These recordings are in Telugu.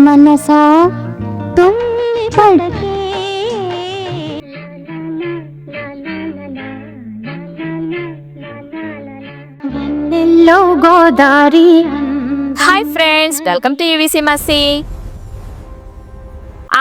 Manasa తుమ్మి పడకే Vennello Godari. Hi friends, welcome to UVC messy.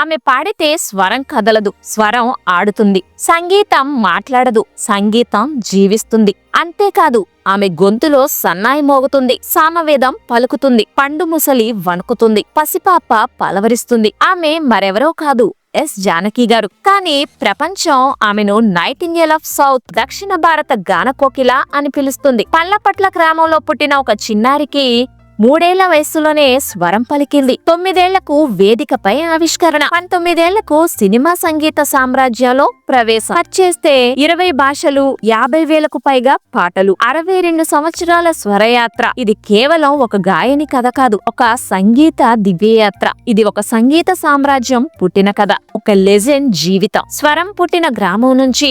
ఆమె పాడితే స్వరం కదలదు, స్వరం ఆడుతుంది. సంగీతం మాట్లాడదు, సంగీతం జీవిస్తుంది. అంతేకాదు, ఆమె గొంతులో సన్నాయి మోగుతుంది, సామవేదం పలుకుతుంది, పండు ముసలి వణుకుతుంది, పసిపాప పలవరిస్తుంది. ఆమె మరెవరో కాదు, ఎస్ జానకి గారు. కానీ ప్రపంచం ఆమెను నైటింగేల్ ఆఫ్ సౌత్, దక్షిణ భారత గానకోకిల అని పిలుస్తుంది. పల్లపట్ల గ్రామంలో పుట్టిన ఒక చిన్నారికి 3 ఏళ్ల వయస్సులోనే స్వరం పలికింది. 9 ఏళ్లకు వేదికపై ఆవిష్కరణ, 19 ఏళ్లకు సినిమా సంగీత సామ్రాజ్యంలో ప్రవేశం. చేస్తే 20 భాషలు, 50,000కు పైగా పాటలు, 62 సంవత్సరాల స్వరయాత్ర. ఇది కేవలం ఒక గాయని కథ కాదు, ఒక సంగీత దివ్యయాత్ర. ఇది ఒక సంగీత సామ్రాజ్యం పుట్టిన కథ, ఒక లెజెండ్ జీవితం. స్వరం పుట్టిన గ్రామం నుంచి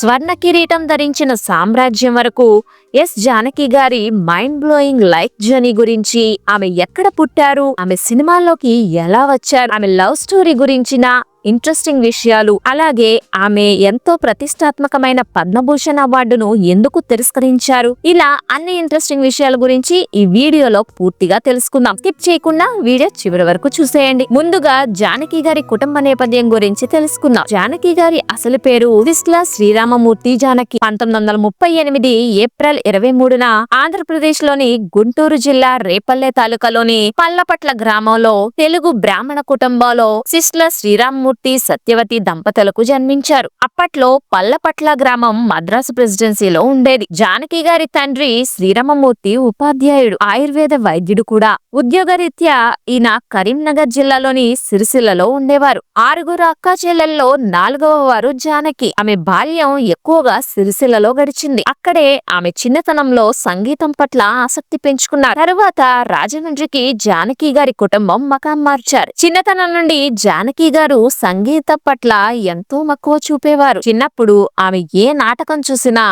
స్వర్ణ కిరీటం ధరించిన సామ్రాజ్యం వరకు ఎస్ జానకి గారి మైండ్ బ్లోయింగ్ లైఫ్ జర్నీ గురించి, ఆమె ఎక్కడ పుట్టారు, ఆమె సినిమాల్లోకి ఎలా వచ్చారు, ఆమె లవ్ స్టోరీ గురించిన ఇంట్రెస్టింగ్ విషయాలు, అలాగే ఆమె ఎంతో ప్రతిష్టాత్మకమైన పద్మభూషణ్ అవార్డును ఎందుకు తిరస్కరించారు, ఇలా అన్ని ఇంట్రెస్టింగ్ విషయాల గురించి ఈ వీడియోలో పూర్తిగా తెలుసుకుందాం. స్కిప్ చేయకుండా వీడియో చివరి వరకు చూసేయండి. ముందుగా జానకి గారి కుటుంబ నేపథ్యం గురించి తెలుసుకుందాం. జానకి గారి అసలు పేరు సిస్లా శ్రీరామమూర్తి జానకి. 1938 ఏప్రిల్ 23న ఆంధ్రప్రదేశ్ లోని గుంటూరు జిల్లా రేపల్లె తాలూకాలోని పల్లపట్ల గ్రామంలో తెలుగు బ్రాహ్మణ కుటుంబంలో సిస్లా శ్రీరామమూర్తి సత్యవతి దంపతులకు జన్మించారు. అప్పట్లో పల్లపట్ల గ్రామం మద్రాసు ప్రెసిడెన్సీలో ఉండేది. జానకి గారి తండ్రి శ్రీరామమూర్తి ఉపాధ్యాయుడు, ఆయుర్వేద వైద్యుడు కూడా. ఉద్యోగరీత్యా ఈయన కరీంనగర్ జిల్లాలోని సిరిసిల్లలో ఉండేవారు. 6 అక్క చెల్లెల్లో 4వ వారు జానకి. ఆమె బాల్యం ఎక్కువగా సిరిసిల్లలో గడిచింది. అక్కడే ఆమె చిన్నతనంలో సంగీతం పట్ల ఆసక్తి పెంచుకున్నారు. తరువాత రాజమండ్రికి జానకి గారి కుటుంబం మకాం మార్చారు. చిన్నతనం నుండి జానకి గారు సంగీతం పట్ల ఎంతో మక్కువ చూపేవారు. చిన్నప్పుడు ఆమె ఏ నాటకం చూసినా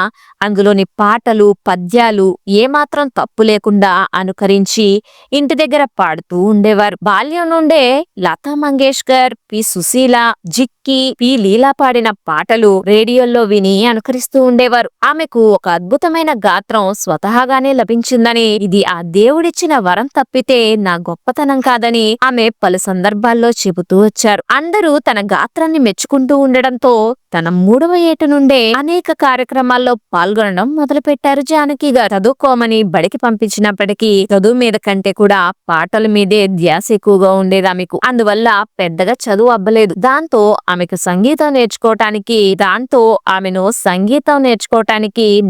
అందులోని పాటలు, పద్యాలు ఏమాత్రం తప్పు లేకుండా అనుకరించి ఇంటి దగ్గర పాడుతూ ఉండేవారు. బాల్యం నుండే లతా మంగేష్కర్, పి సుశీల, జిక్కి, పి లీలా పాడిన పాటలు రేడియోల్లో విని అనుకరిస్తూ ఉండేవారు. ఆమెకు ఒక అద్భుతమైన గాత్రం స్వతహాగానే లభించిందని, ఇది ఆ దేవుడిచ్చిన వరం తప్పితే నా గొప్పతనం కాదని ఆమె పలు సందర్భాల్లో చెబుతూ వచ్చారు. అందరూ తన గాత్రాన్ని మెచ్చుకుంటూ ఉండడంతో తన 3వ ఏట నుండే అనేక కార్యక్రమాల్లో పాల్గొనడం మొదలుపెట్టారు జానకి గారు. చదువుకోమని బడికి పంపించినప్పటికీ చదువు మీద కంటే కూడా పాటల మీదే ధ్యాస ఎక్కువగా ఉండేది ఆమెకు. అందువల్ల పెద్దగా చదువు అవ్వలేదు. దాంతో ఆమెకు సంగీతం నేర్చుకోవటానికి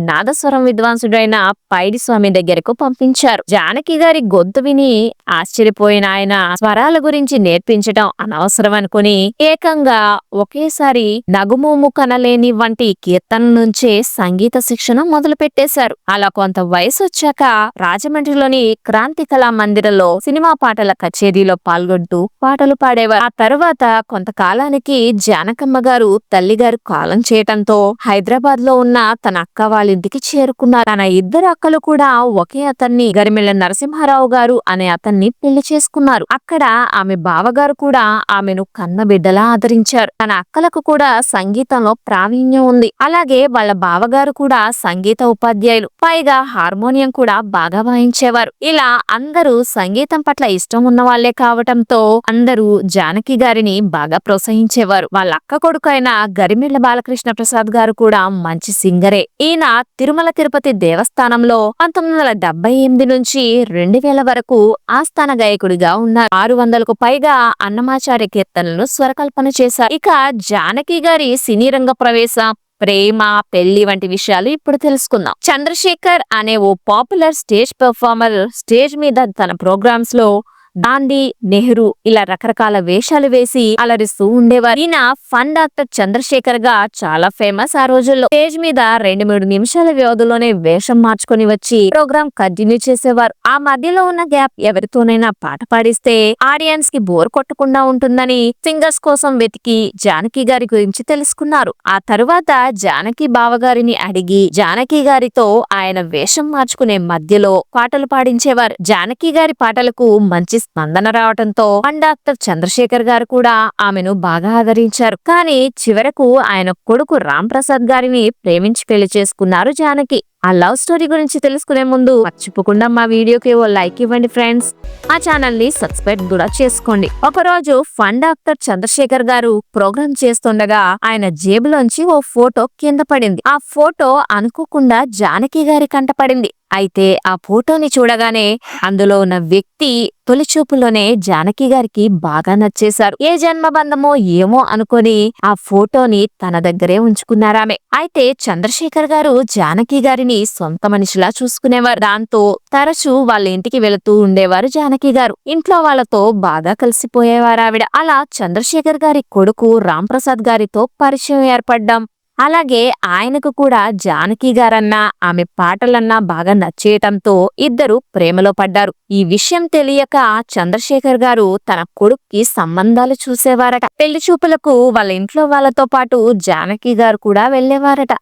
నాదస్వరం విద్వాంసుడైన పైడి స్వామి దగ్గరకు పంపించారు. జానకి గారి గొంతు విని ఆశ్చర్యపోయిన ఆయన స్వరాల గురించి నేర్పించడం అనవసరం అనుకుని ఏకంగా ఒకేసారి నగుమోము కనలేని వంటి కీర్తన నుంచే సంగీత శిక్షణ మొదలు పెట్టేశారు. అలా కొంత వయసు వచ్చాక రాజమండ్రిలోని క్రాంతి కళా మందిరంలో సినిమా పాటల కచేరీలో పాల్గొంటూ పాటలు పాడేవారు. ఆ తరువాత కొంతకాలానికి జానకమ్మ గారు తల్లిగారు కాలం చేయటంతో హైదరాబాద్ లో ఉన్న తన అక్క వాళ్ళ ఇంటికి చేరుకున్నారు. తన 2 అక్కలు కూడా ఒకే అతన్ని, గరిమెళ్ళ నరసింహారావు గారు అనే అతన్ని పెళ్లి చేసుకున్నారు. అక్కడ ఆమె బావగారు కూడా ఆమెను కన్న బిడ్డలా ఆదరించారు. తన అక్కలకు కూడా సంగీతంలో ప్రావీణ్యం ఉంది. అలాగే వాళ్ళ బావగారు కూడా సంగీత ఉపాధ్యాయులు, పైగా హార్మోనియం కూడా బాగా వాయించేవారు. ఇలా అందరూ సంగీతం పట్ల ఇష్టం ఉన్న వాళ్లే కావటంతో అందరూ జానకి గారిని బాగా ప్రోత్సహించేవారు. వాళ్ళ అక్క కొడుకు అయిన గరిమెళ్ళ బాలకృష్ణ ప్రసాద్ గారు కూడా మంచి సింగరే. ఈయన తిరుమల తిరుపతి దేవస్థానంలో 1978 నుంచి 2000 వరకు ఆస్థాన గాయకుడిగా ఉన్నారు. 600కు పైగా అన్నమాచార్య కీర్తనలను స్వరకల్పన చేశారు. ఇక జానకి గారి సినీ రంగ ప్రవేశం, ప్రేమ, పెళ్లి వంటి విషయాలు ఇప్పుడు తెలుసుకుందాం. చంద్రశేఖర్ అనే ఓ పాపులర్ స్టేజ్ పెర్ఫార్మర్ స్టేజ్ మీద తన ప్రోగ్రామ్స్ లో గాంధీ, నెహ్రూ ఇలా రకరకాల వేషాలు వేసి అలరిస్తూ ఉండేవారు. ఈయన ఫన్ డాక్టర్ చంద్రశేఖర్ గా చాలా ఫేమస్. ఆ రోజుల్లో స్టేజ్ మీద 2-3 నిమిషాల వ్యవధిలోనే వేషం మార్చుకొని వచ్చి ప్రోగ్రామ్ కంటిన్యూ చేసేవారు. ఆ మధ్యలో ఉన్న గ్యాప్ ఎవరితోనైనా పాట పాడిస్తే ఆడియన్స్ కి బోర్ కొట్టకుండా ఉంటుందని సింగర్స్ కోసం వెతికి జానకి గారి గురించి తెలుసుకున్నారు. ఆ తరువాత జానకి బావగారిని అడిగి జానకి గారితో ఆయన వేషం మార్చుకునే మధ్యలో పాటలు పాడించేవారు. జానకి గారి పాటలకు మంచి స్పందన రావడంతో డాక్టర్ చంద్రశేఖర్ గారు కూడా ఆమెను బాగా ఆదరించారు. కానీ చివరకు ఆయన కొడుకు రామ్ ప్రసాద్ గారిని ప్రేమించి పెళ్లి చేసుకున్నారు జానకి. ఆ లవ్ స్టోరీ గురించి తెలుసుకునే ముందు మర్చిపోకుండా మా వీడియోకి ఓ లైక్ ఇవ్వండి ఫ్రెండ్స్. ఆ ఛానల్ ని సబ్స్క్రైబ్ కూడా చేసుకోండి. ఒకరోజు ఫన్ డాక్టర్ చంద్రశేఖర్ గారు ప్రోగ్రామ్ చేస్తుండగా ఆయన జేబులోంచి ఓ ఫోటో కింద పడింది. ఆ ఫోటో అనుకోకుండా జానకి గారి కంట పడింది. అయితే ఆ ఫోటోని చూడగానే అందులో ఉన్న వ్యక్తి తొలి చూపులోనే జానకి గారికి బాగా నచ్చేశారు. ఏ జన్మబంధమో ఏమో అనుకొని ఆ ఫోటోని తన దగ్గరే ఉంచుకున్నారామె. అయితే చంద్రశేఖర్ గారు జానకి గారిని సొంత మనిషిలా చూసుకునేవారు. దాంతో తరచూ వాళ్ళ ఇంటికి వెళుతూ ఉండేవారు జానకి గారు. ఇంట్లో వాళ్ళతో బాగా కలిసిపోయేవారు ఆవిడ. అలా చంద్రశేఖర్ గారి కొడుకు రామ్ ప్రసాద్ గారితో పరిచయం ఏర్పడ్డాం. అలాగే ఆయనకు కూడా జానకి గారన్నా ఆమె పాటలన్నా బాగా నచ్చేయటంతో ఇద్దరు ప్రేమలో పడ్డారు. ఈ విషయం తెలియక చంద్రశేఖర్ గారు తన కొడుక్కి సంబంధాలు చూసేవారట. పెళ్లి చూపులకు వాళ్ళ ఇంట్లో వాళ్ళతో పాటు జానకి గారు కూడా వెళ్లేవారట.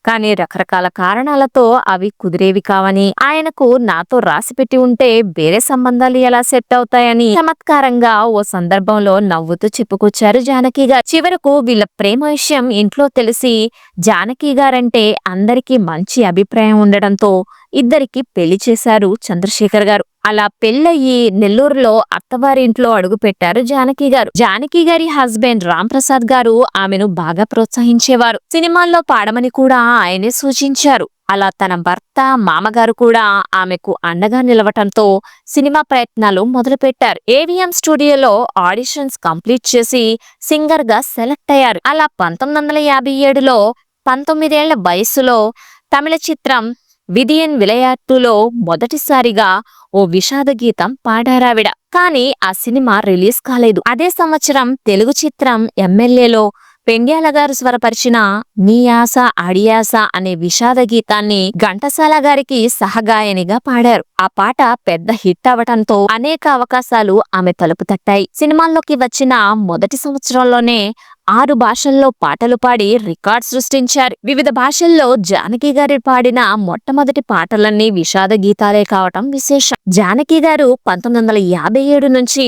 కానీ రకరకాల కారణాలతో అవి కుదిరేవి కావని, ఆయనకు నాతో రాసిపెట్టి ఉంటే వేరే సంబంధాలు ఎలా సెట్ అవుతాయని చమత్కారంగా ఓ సందర్భంలో నవ్వుతూ చెప్పుకొచ్చారు జానకి గారు. చివరకు వీళ్ళ ప్రేమ విషయం ఇంట్లో తెలిసి జానకి గారంటే అందరికీ మంచి అభిప్రాయం ఉండడంతో ఇద్దరికి పెళ్లి చేశారు చంద్రశేఖర్ గారు. అలా పెళ్ళయి నెల్లూరులో అత్తవారింట్లో అడుగు పెట్టారు జానకి గారు. జానకి గారి హస్బెండ్ రామ్ ప్రసాద్ గారు ఆమెను బాగా ప్రోత్సహించేవారు. సినిమాల్లో పాడమని కూడా ఆయనే సూచించారు. అలా తన భర్త మామగారు కూడా ఆమెకు అండగా నిలవటంతో సినిమా ప్రయత్నాలు మొదలుపెట్టారు. ఏవిఎం స్టూడియోలో ఆడిషన్స్ కంప్లీట్ చేసి సింగర్ గా సెలెక్ట్ అయ్యారు. అలా 1957లో 19 ఏళ్ల వయస్సులో తమిళ చిత్రం విదియన్ విలయాట్టులో మొదటిసారిగా ఓ విషాద గీతం పాడారావిడ. కానీ ఆ సినిమా రిలీజ్ కాలేదు. అదే సంవత్సరం తెలుగు చిత్రం ఎమ్మెల్యేలో పెండ్యాల గారు స్వరపరిచిన నీ ఆశ అడియాస అనే విషాద గీతాన్ని ఘంటసాల గారికి సహగాయనిగా పాడారు. ఆ పాట పెద్ద హిట్ అవటంతో అనేక అవకాశాలు ఆమె తలుపు తట్టాయి. సినిమాల్లోకి వచ్చిన మొదటి సంవత్సరంలోనే 6 భాషల్లో పాటలు పాడి రికార్డ్ సృష్టించారు. వివిధ భాషల్లో జానకి గారు పాడిన మొట్టమొదటి పాటలన్నీ విషాద గీతాలే కావటం విశేషం. జానకి గారు 1957 నుంచి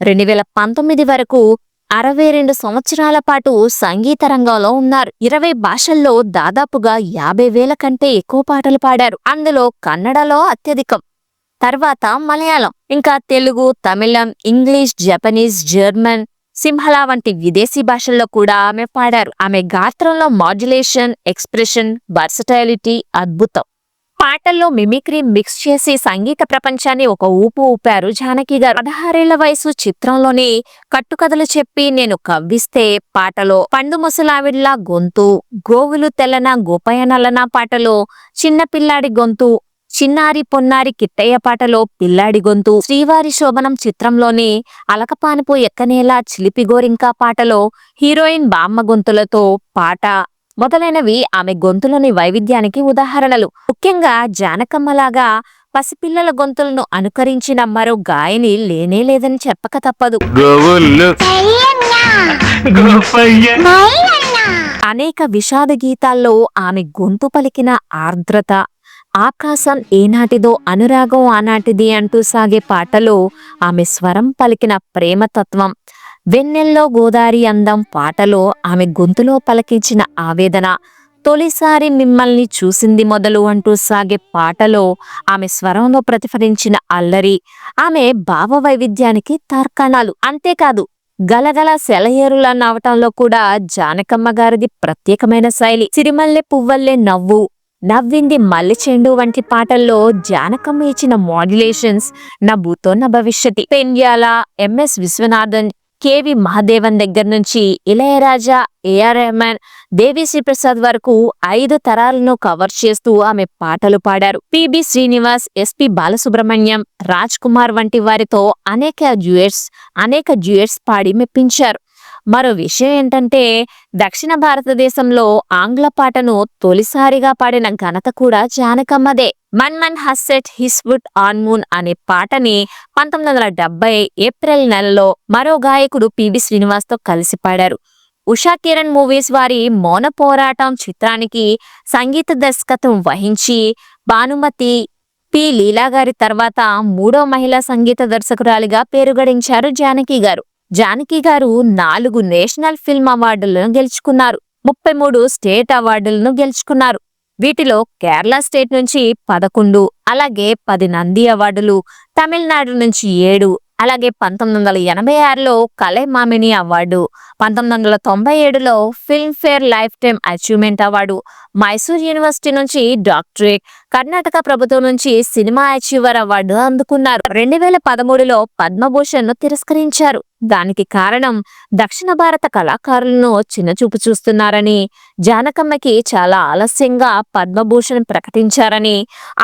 2019 వరకు 62 సంవత్సరాల పాటు సంగీత రంగంలో ఉన్నారు. 20 భాషల్లో దాదాపుగా 50,000 కంటే ఎక్కువ పాటలు పాడారు. అందులో కన్నడలో అత్యధికం, తర్వాత మలయాళం, ఇంకా తెలుగు, తమిళం, ఇంగ్లీష్, జపనీస్, జర్మన్, సింహళ వంటి విదేశీ భాషల్లో కూడా ఆమె పాడారు. ఆమె గాత్రంలో మాడ్యులేషన్, ఎక్స్ప్రెషన్, వర్సటైలిటీ అద్భుతం. పాటల్లో మిమిక్రీ మిక్స్ చేసి సంగీత ప్రపంచాన్ని ఒక ఊపు ఊపారు జానకి గారు. 16 ఏళ్ల వయసు చిత్రంలోని కట్టుకథలు చెప్పి నేను కవ్విస్తే పాటలో పండు ముసలావిడ్లా గొంతు, గోవులు తెల్లన గోపయ్య నల్లన పాటలో చిన్న పిల్లాడి గొంతు, చిన్నారి పొన్నారి కిట్టయ్య పాటలో పిల్లాడి గొంతు, శ్రీవారి శోభనం చిత్రంలోని అలకపానుపు ఎక్కనేలా చిలిపి గోరింకా పాటలో హీరోయిన్ బామ్మ గొంతులతో పాట మొదలైనవి ఆమె గొంతులోని వైవిధ్యానికి ఉదాహరణలు. ముఖ్యంగా జానకమ్మలాగా పసిపిల్లల గొంతులను అనుకరించిన మరో గాయని లేనే లేదని చెప్పక తప్పదు. అనేక విషాద గీతాల్లో ఆమె గొంతు పలికిన ఆర్ద్రత, ఆకాశం ఏనాటిదో అనురాగం ఆనాటిది అంటూ సాగే పాటలో ఆమె స్వరం పలికిన ప్రేమతత్వం, వెన్నెల్లో గోదారి అందం పాటలో ఆమె గొంతులో పలికించిన ఆవేదన, తొలిసారి మిమ్మల్ని చూసింది మొదలు అంటూ సాగే పాటలో ఆమె స్వరంలో ప్రతిఫలించిన అల్లరి, ఆమె భావ వైవిధ్యానికి తార్కాణాలు. అంతేకాదు గలగల సెలయేరులా నవ్వటంలో కూడా జానకమ్మ గారిది ప్రత్యేకమైన శైలి. సిరిమల్లె పువ్వల్లే నవ్వు, నవ్వింది మల్లెచెండు వంటి పాటల్లో జానకమ్మ ఇచ్చిన మాడ్యులేషన్స్ నా భూతో నా భవిష్యతి. పెండ్యాల, ఎంఎస్ విశ్వనాథన్, కెవి మహాదేవన్ దగ్గర నుంచి ఇళయరాజా, ఏఆర్ రెహమాన్, దేవిశ్రీ ప్రసాద్ వరకు 5 తరాలను కవర్ చేస్తూ ఆమె పాటలు పాడారు. పిబి శ్రీనివాస్, ఎస్పి బాలసుబ్రహ్మణ్యం, రాజ్ కుమార్ వంటి వారితో అనేక డ్యూయట్స్ పాడి మెప్పించారు. మరో విషయం ఏంటంటే దక్షిణ భారతదేశంలో ఆంగ్ల పాటను తొలిసారిగా పాడిన ఘనత కూడా జానకమ్మదే. Mann హస్సెట్ his would on moon అనే పాటని 1970 ఏప్రిల్ నెలలో మరో గాయకుడు పిబి శ్రీనివాస్ తో కలిసి పాడారు. ఉషా కిరణ్ మూవీస్ వారి మౌన పోరాటం చిత్రానికి సంగీత దర్శకత్వం వహించి భానుమతి, పి లీలా గారి తర్వాత 3వ మహిళా సంగీత దర్శకురాలిగా పేరు గడించారు జానకి గారు. జానకి గారు 4 నేషనల్ ఫిల్మ్ అవార్డులను గెలుచుకున్నారు. 33 స్టేట్ అవార్డులను గెలుచుకున్నారు. వీటిలో కేరళ స్టేట్ నుంచి 11, అలాగే 10 నంది అవార్డులు, తమిళనాడు నుంచి 7, అలాగే 1986లో కలైమామిని award, 1997లో Filmfare life time achievement award, Mysore university నుంచి డాక్టరేట్, కర్ణాటక ప్రభుత్వం నుంచి సినిమా అచీవర్ అవార్డు అందుకున్నారు. 2013లో పద్మభూషణ్ ను తిరస్కరించారు. దానికి కారణం దక్షిణ భారత కళాకారులను చిన్నచూపు చూస్తున్నారని, జానకమ్మకి చాలా ఆలస్యంగా పద్మభూషణ్ ప్రకటించారని,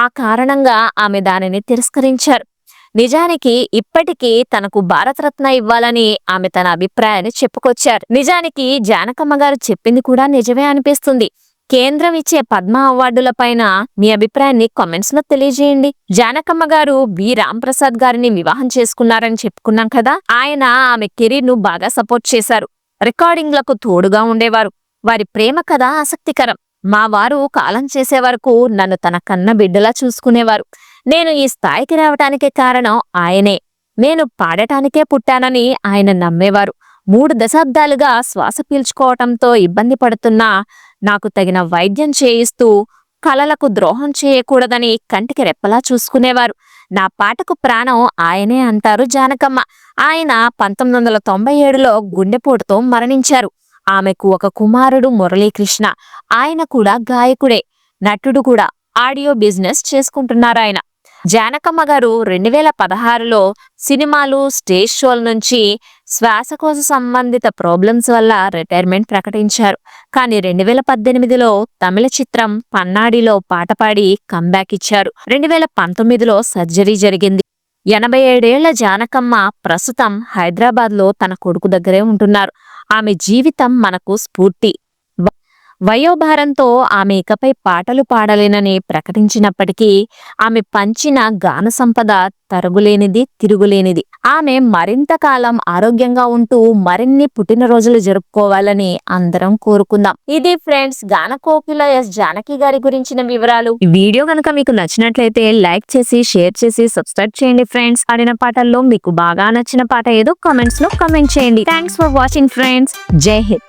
ఆ కారణంగా ఆమె దానిని తిరస్కరించారు. నిజానికి ఇప్పటికీ తనకు భారతరత్న ఇవ్వాలని ఆమె తన అభిప్రాయాన్ని చెప్పుకొచ్చారు. నిజానికి జానకమ్మ గారు చెప్పింది కూడా నిజమే అనిపిస్తుంది. కేంద్రం ఇచ్చే పద్మ అవార్డులపైన మీ అభిప్రాయాన్ని కామెంట్స్ లో తెలియజేయండి. జానకమ్మ గారు వి రాంప్రసాద్ గారిని వివాహం చేసుకున్నారని చెప్పుకున్నాం కదా. ఆయన ఆమె కెరీర్ ను బాగా సపోర్ట్ చేశారు. రికార్డింగ్లకు తోడుగా ఉండేవారు. వారి ప్రేమ కథ ఆసక్తికరం. మా వారు కాలం చేసే వరకు నన్ను తన కన్న బిడ్డలా చూసుకునేవారు. నేను ఈ స్థాయికి రావటానికి కారణం ఆయనే. నేను పాడటానికే పుట్టానని ఆయన నమ్మేవారు. 3 దశాబ్దాలుగా శ్వాస పీల్చుకోవటంతో ఇబ్బంది పడుతున్నా నాకు తగిన వైద్యం చేయిస్తూ కలలకు ద్రోహం చేయకూడదని కంటికి రెప్పలా చూసుకునేవారు. నా పాటకు ప్రాణం ఆయనే అంటారు జానకమ్మ. ఆయన 1997లో గుండెపోటుతో మరణించారు. ఆమెకు ఒక కుమారుడు మురళీకృష్ణ. ఆయన కూడా గాయకుడే, నటుడు కూడా. Audio business చేసుకుంటున్నారాయన. జానకమ్మ గారు 2016లో సినిమాలు, స్టేజ్ షోల నుంచి శ్వాసకోశ సంబంధిత ప్రాబ్లమ్స్ వల్ల రిటైర్మెంట్ ప్రకటించారు. కానీ 2018లో తమిళ చిత్రం పన్నాడిలో పాట పాడి కంబ్యాక్ ఇచ్చారు. 2019లో సర్జరీ జరిగింది. 87 ఏళ్ల జానకమ్మ ప్రస్తుతం హైదరాబాద్లో తన కొడుకు దగ్గరే ఉంటున్నారు. ఆమె జీవితం మనకు స్ఫూర్తి. వయోభారంతో ఆమె ఇకపై పాటలు పాడలేనని ప్రకటించినప్పటికీ ఆమె పంచిన గాన సంపద తరుగులేనిది, తిరుగులేనిది. ఆమె మరింత కాలం ఆరోగ్యంగా ఉంటూ మరిన్ని పుట్టినరోజులు జరుపుకోవాలని అందరం కోరుకుందాం. ఇది ఫ్రెండ్స్ గానకోకిల ఎస్ జానకి గారి గురించిన వివరాలు. ఈ వీడియో కనుక మీకు నచ్చినట్లయితే లైక్ చేసి, షేర్ చేసి, సబ్స్క్రైబ్ చేయండి ఫ్రెండ్స్. ఆడిన పాటల్లో మీకు బాగా నచ్చిన పాట ఏదో కామెంట్స్ లో కామెంట్ చేయండి. Thanks for watching friends. జై హింద్.